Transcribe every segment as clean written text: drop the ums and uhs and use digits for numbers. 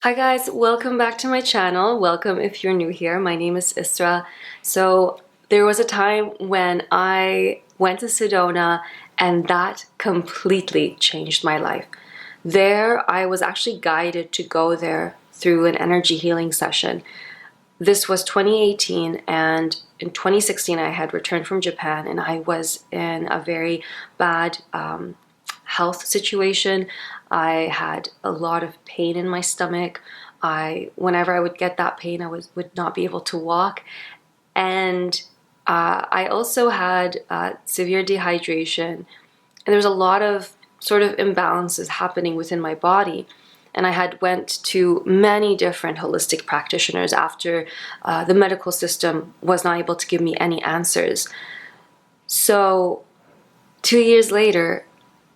Hi guys, welcome back to my channel. Welcome if you're new here. My name is Isra. So there was a time when I went to Sedona and that completely changed my life. There, I was actually guided to go there through an energy healing session. This was 2018, and in 2016 I had returned from Japan and I was in a very bad health situation. I had a lot of pain in my stomach. Whenever I would get that pain, I would not be able to walk. And I also had severe dehydration. And there was a lot of sort of imbalances happening within my body. And I had went to many different holistic practitioners after the medical system was not able to give me any answers. So 2 years later,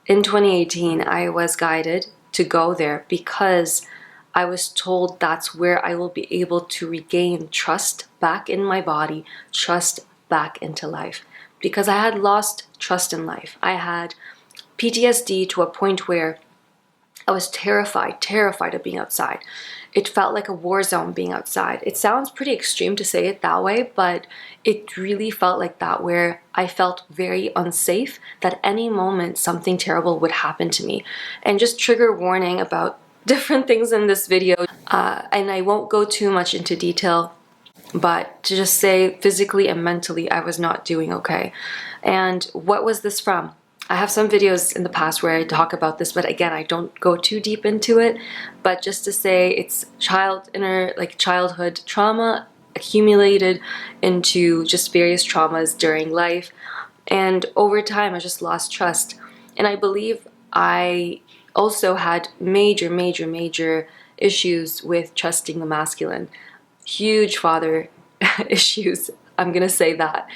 in 2018, I was guided to go there because I was told that's where I will be able to regain trust back in my body, trust back into life. Because I had lost trust in life. I had PTSD to a point where I was terrified of being outside. It felt like a war zone being outside. It sounds pretty extreme to say it that way, but it really felt like that, where I felt very unsafe that any moment something terrible would happen to me. And just trigger warning about different things in this video. And I won't go too much into detail, but to just say physically and mentally I was not doing okay. And what was this from? I have some videos in the past where I talk about this, but again, I don't go too deep into it. But just to say, it's childhood trauma accumulated into just various traumas during life. And over time, I just lost trust. And I believe I also had major issues with trusting the masculine. Huge father issues, I'm gonna say that.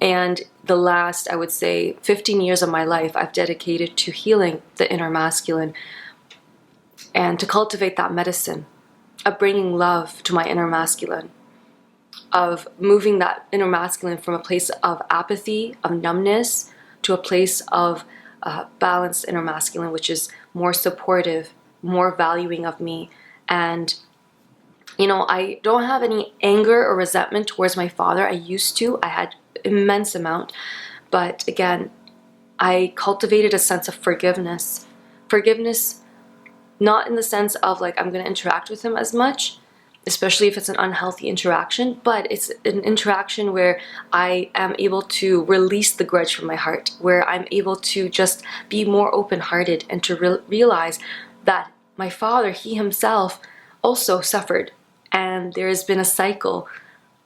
And the last, I would say, 15 years of my life, I've dedicated to healing the inner masculine and to cultivate that medicine, of bringing love to my inner masculine, of moving that inner masculine from a place of apathy, of numbness, to a place of balanced inner masculine, which is more supportive, more valuing of me. And I don't have any anger or resentment towards my father. I used to. I had immense amount. But again, I cultivated a sense of forgiveness. Forgiveness, not in the sense of like I'm going to interact with him as much, especially if it's an unhealthy interaction, but it's an interaction where I am able to release the grudge from my heart, where I'm able to just be more open-hearted and to realize that my father, he himself, also suffered. And there has been a cycle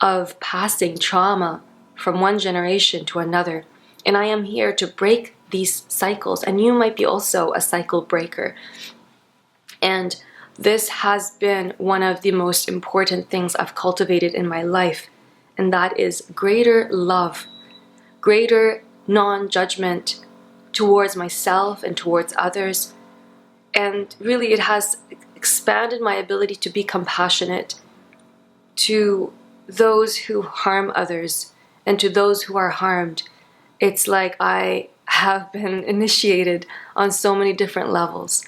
of passing trauma from one generation to another. And I am here to break these cycles. And you might be also a cycle breaker. And this has been one of the most important things I've cultivated in my life. And that is greater love, greater non-judgment towards myself and towards others. And really it has expanded my ability to be compassionate to those who harm others and to those who are harmed. It's like I have been initiated on so many different levels.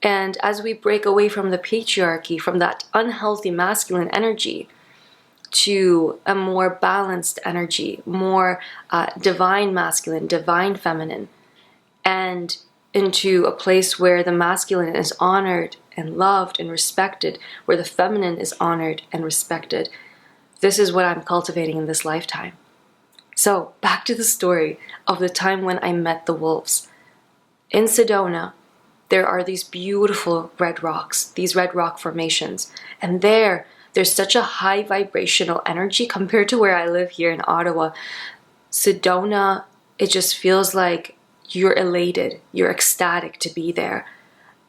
And as we break away from the patriarchy, from that unhealthy masculine energy, to a more balanced energy, more divine masculine, divine feminine, and into a place where the masculine is honored and loved and respected, where the feminine is honored and respected. This is what I'm cultivating in this lifetime. So back to the story of the time when I met the wolves. In Sedona, there are these beautiful red rocks, these red rock formations. And there's such a high vibrational energy compared to where I live here in Ottawa. Sedona, it just feels like you're elated, you're ecstatic to be there.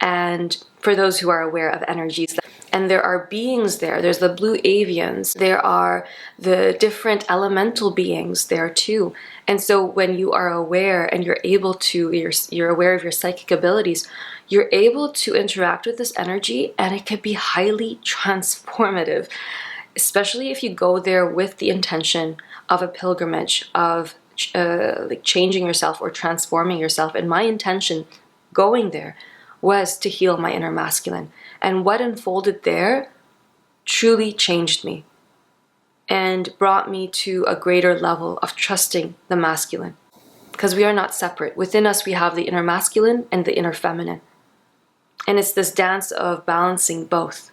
And for those who are aware of energies, and there are beings there. There's the blue avians. There are the different elemental beings there too. And so when you are aware and you're aware of your psychic abilities, you're able to interact with this energy, and it can be highly transformative, especially if you go there with the intention of a pilgrimage, of like changing yourself or transforming yourself. And my intention going there was to heal my inner masculine. And what unfolded there truly changed me and brought me to a greater level of trusting the masculine. Because we are not separate. Within us, we have the inner masculine and the inner feminine. And it's this dance of balancing both.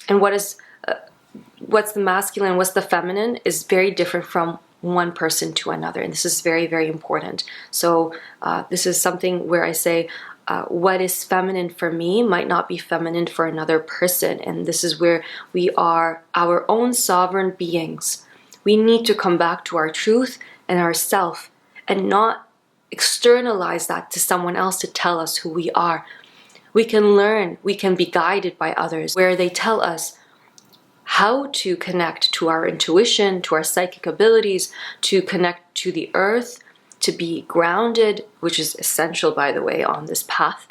And what's the masculine, what's the feminine is very different from one person to another. And this is very, very important. So this is something where I say, what is feminine for me might not be feminine for another person. And this is where we are our own sovereign beings. We need to come back to our truth and ourself and not externalize that to someone else to tell us who we are. We can learn, we can be guided by others where they tell us how to connect to our intuition, to our psychic abilities, to connect to the earth, to be grounded, which is essential, by the way, on this path,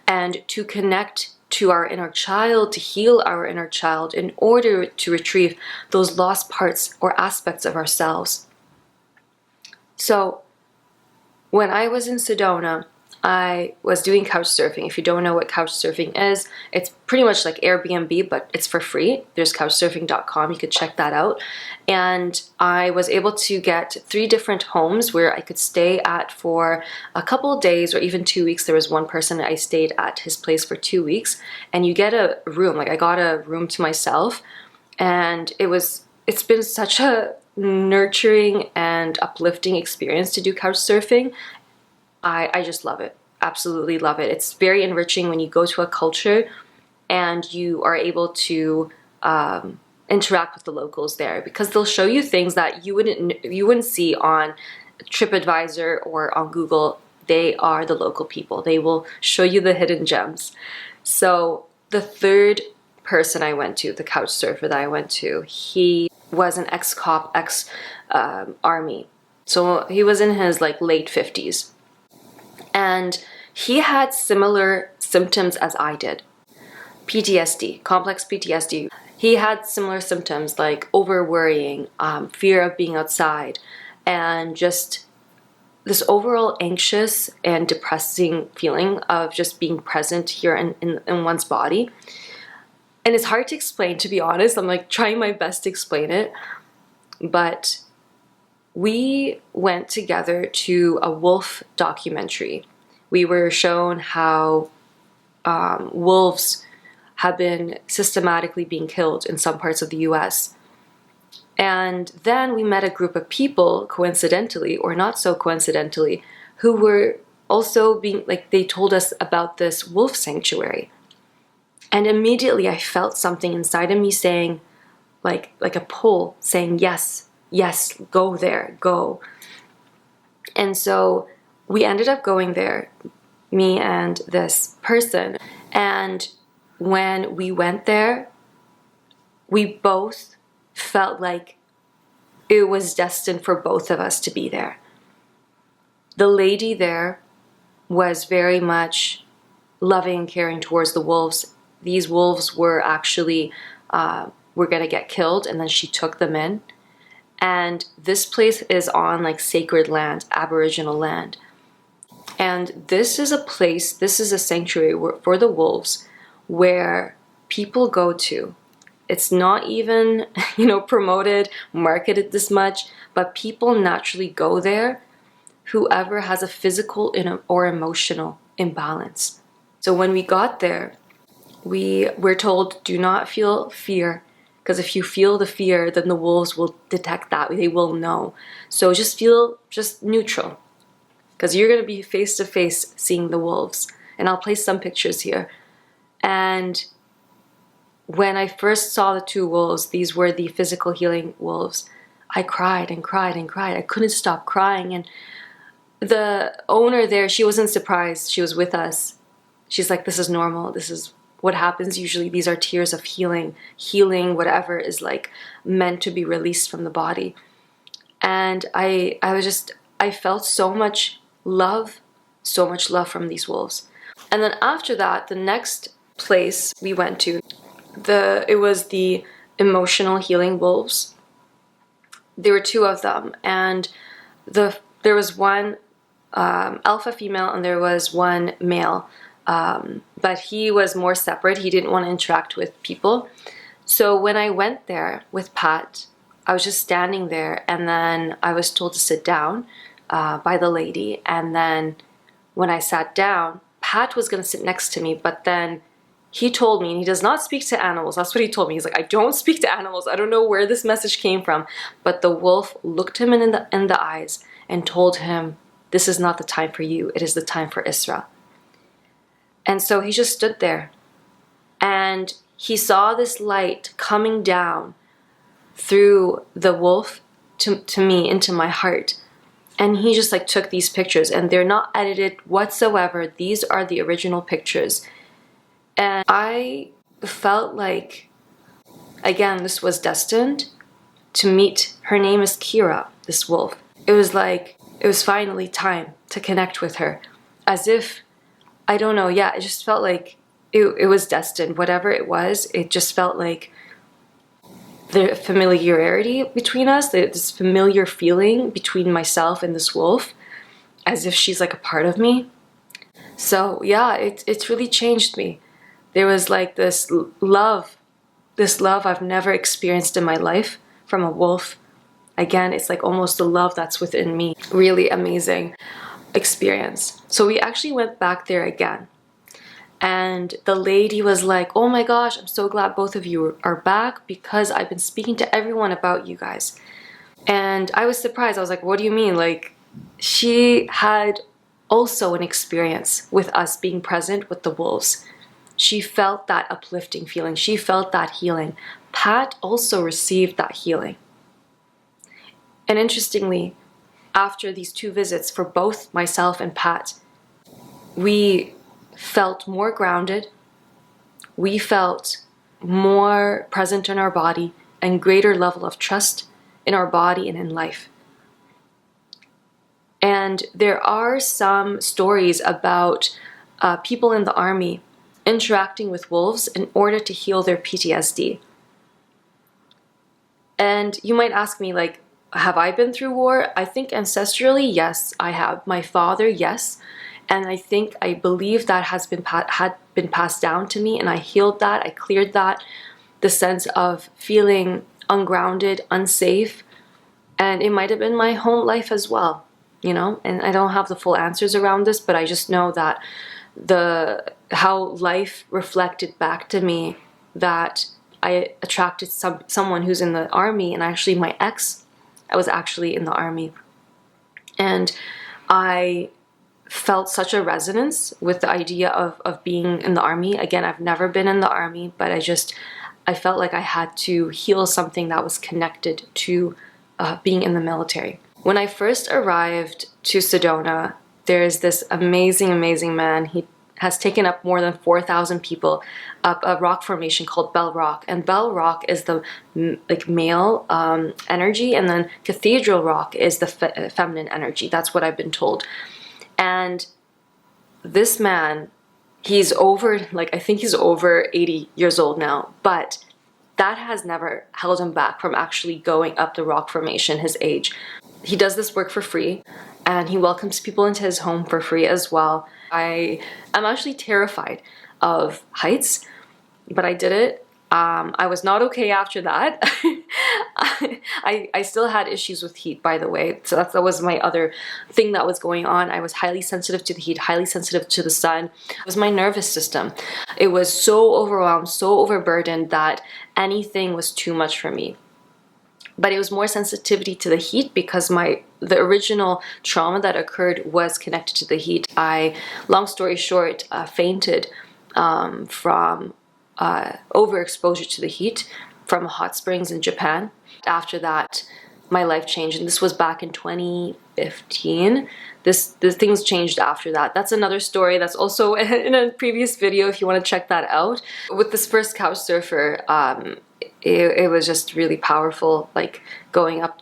and to connect to our inner child, to heal our inner child in order to retrieve those lost parts or aspects of ourselves. So when I was in Sedona, I was doing couch surfing. If you don't know what couch surfing is, it's pretty much like Airbnb, but it's for free. There's couchsurfing.com. You could check that out. And I was able to get 3 different homes where I could stay at for a couple of days or even 2 weeks. There was one person I stayed at his place for 2 weeks, and you get a room. Like I got a room to myself, and it's been such a nurturing and uplifting experience to do couch surfing. I just love it. Absolutely love it. It's very enriching when you go to a culture and you are able to interact with the locals there, because they'll show you things that you wouldn't see on TripAdvisor or on Google. They are the local people. They will show you the hidden gems. So the third person I went to, the couch surfer that I went to, he was an ex-cop, ex-army. So he was in his like late 50s. And he had similar symptoms as I did. PTSD, complex PTSD. He had similar symptoms like over-worrying, fear of being outside, and just this overall anxious and depressing feeling of just being present here in one's body. And it's hard to explain, to be honest. I'm like trying my best to explain it. But we went together to a wolf documentary. We were shown how wolves have been systematically being killed in some parts of the US. And then we met a group of people, coincidentally or not so coincidentally, who were also being, like, they told us about this wolf sanctuary. And immediately I felt something inside of me saying, like a pull, saying, yes, yes, go there, go. And so we ended up going there, me and this person. And when we went there, we both felt like it was destined for both of us to be there. The lady there was very much loving and caring towards the wolves. These wolves were actually were going to get killed, and then she took them in. And this place is on like sacred land, Aboriginal land. And this is a place, this is a sanctuary for the wolves where people go to. It's not even, promoted, marketed this much, but people naturally go there, whoever has a physical or emotional imbalance. So when we got there, we were told, do not feel fear, because if you feel the fear, then the wolves will detect that. They will know. So just feel just neutral, because you're going to be face to face seeing the wolves. And I'll place some pictures here. And when I first saw the 2 wolves, these were the physical healing wolves, I cried and cried and cried. I couldn't stop crying. And the owner there, she wasn't surprised. She was with us. She's like, this is normal. This is what happens usually. These are tears of healing, whatever is like meant to be released from the body. And I felt so much love from these wolves. And then after that, the next place we went to, it was the emotional healing wolves. There were 2 of them, and there was one alpha female and there was one male But he was more separate. He didn't want to interact with people. So when I went there with Pat, I was just standing there, and then I was told to sit down by the lady. And then when I sat down, Pat was going to sit next to me, but then he told me, and he does not speak to animals. That's what he told me. He's like, I don't speak to animals. I don't know where this message came from. But the wolf looked him in the eyes and told him, this is not the time for you. It is the time for Isra. And so he just stood there. And he saw this light coming down through the wolf to me, into my heart. And he just like took these pictures, and they're not edited whatsoever. These are the original pictures. And I felt like, again, this was destined to meet. Her name is Kira, this wolf. It was like, it was finally time to connect with her. As if, I don't know, yeah, it just felt like it was destined. Whatever it was, it just felt like the familiarity between us, this familiar feeling between myself and this wolf, as if she's like a part of me. So yeah, it's really changed me. There was like this love I've never experienced in my life from a wolf. Again, it's like almost the love that's within me. Really amazing experience. So we actually went back there again. And the lady was like, oh my gosh, I'm so glad both of you are back, because I've been speaking to everyone about you guys. And I was surprised. I was like, what do you mean? Like, she had also an experience with us being present with the wolves. She felt that uplifting feeling. She felt that healing. Pat also received that healing. And interestingly, after these 2 visits for both myself and Pat, we felt more grounded. We felt more present in our body, and greater level of trust in our body and in life. And there are some stories about people in the army interacting with wolves in order to heal their PTSD. And you might ask me, like, have I been through war? I think ancestrally, yes, I have. My father, yes. And I believe that had been passed down to me, and I healed that, I cleared that, the sense of feeling ungrounded, unsafe. And it might have been my home life as well, you know? And I don't have the full answers around this, but I just know that how life reflected back to me that I attracted someone who's in the army. And actually my ex, I was actually in the army. And I felt such a resonance with the idea of being in the army. Again, I've never been in the army, but I felt like I had to heal something that was connected to being in the military. When I first arrived to Sedona, there's this amazing, amazing man. He has taken up more than 4,000 people up a rock formation called Bell Rock. And Bell Rock is the male energy, and then Cathedral Rock is the feminine energy. That's what I've been told. And this man, he's over, I think he's over 80 years old now, but that has never held him back from actually going up the rock formation, his age. He does this work for free, and he welcomes people into his home for free as well. I am actually terrified of heights, but I did it. I was not okay after that. I still had issues with heat, by the way. So that was my other thing that was going on. I was highly sensitive to the heat, highly sensitive to the sun. It was my nervous system. It was so overwhelmed, so overburdened that anything was too much for me. But it was more sensitivity to the heat because the original trauma that occurred was connected to the heat. Long story short, fainted from overexposure to the heat from hot springs in Japan. After that, my life changed, and this was back in 2015. The things changed after that. That's another story that's also in a previous video if you want to check that out. With this first couch surfer, it was just really powerful, going up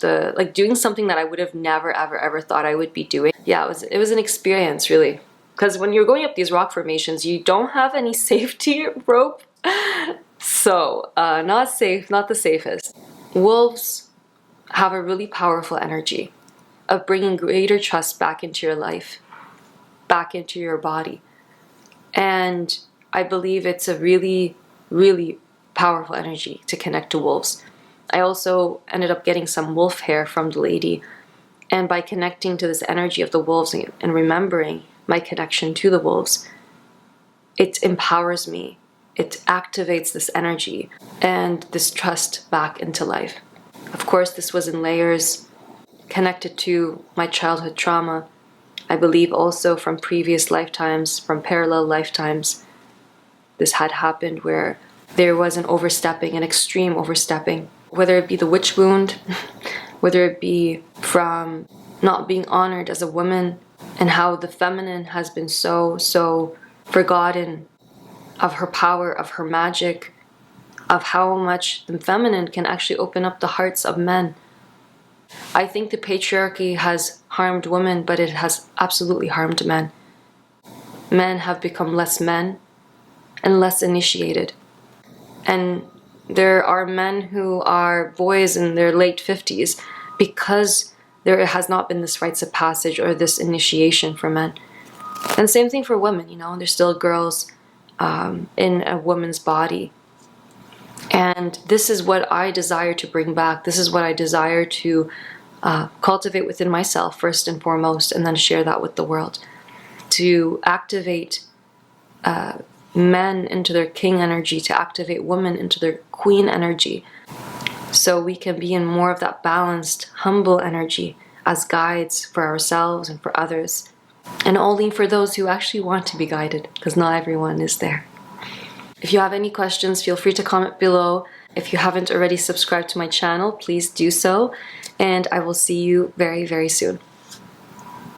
doing something that I would have never ever thought I would be doing. Yeah, it was an experience, really. Because when you're going up these rock formations, you don't have any safety rope. So, not safe, not the safest. Wolves have a really powerful energy of bringing greater trust back into your life, back into your body. And I believe it's a really, really powerful energy to connect to wolves. I also ended up getting some wolf hair from the lady. And by connecting to this energy of the wolves and remembering my connection to the wolves, it empowers me. It activates this energy and this trust back into life. Of course, this was in layers, connected to my childhood trauma. I believe also from previous lifetimes, from parallel lifetimes, this had happened where there was an overstepping, an extreme overstepping, whether it be the witch wound, whether it be from not being honored as a woman, and how the feminine has been so forgotten of her power, of her magic, of how much the feminine can actually open up the hearts of men. I think the patriarchy has harmed women, but it has absolutely harmed men. Men have become less men and less initiated. And there are men who are boys in their late 50s because there has not been this rites of passage or this initiation for men. And same thing for women, there's still girls in a woman's body. And this is what I desire to bring back. This is what I desire to cultivate within myself first and foremost, and then share that with the world. To activate men into their king energy, to activate women into their queen energy, so we can be in more of that balanced, humble energy as guides for ourselves and for others. And only for those who actually want to be guided, because not everyone is there. If you have any questions, feel free to comment below. If you haven't already subscribed to my channel, please do so. And I will see you very, very soon.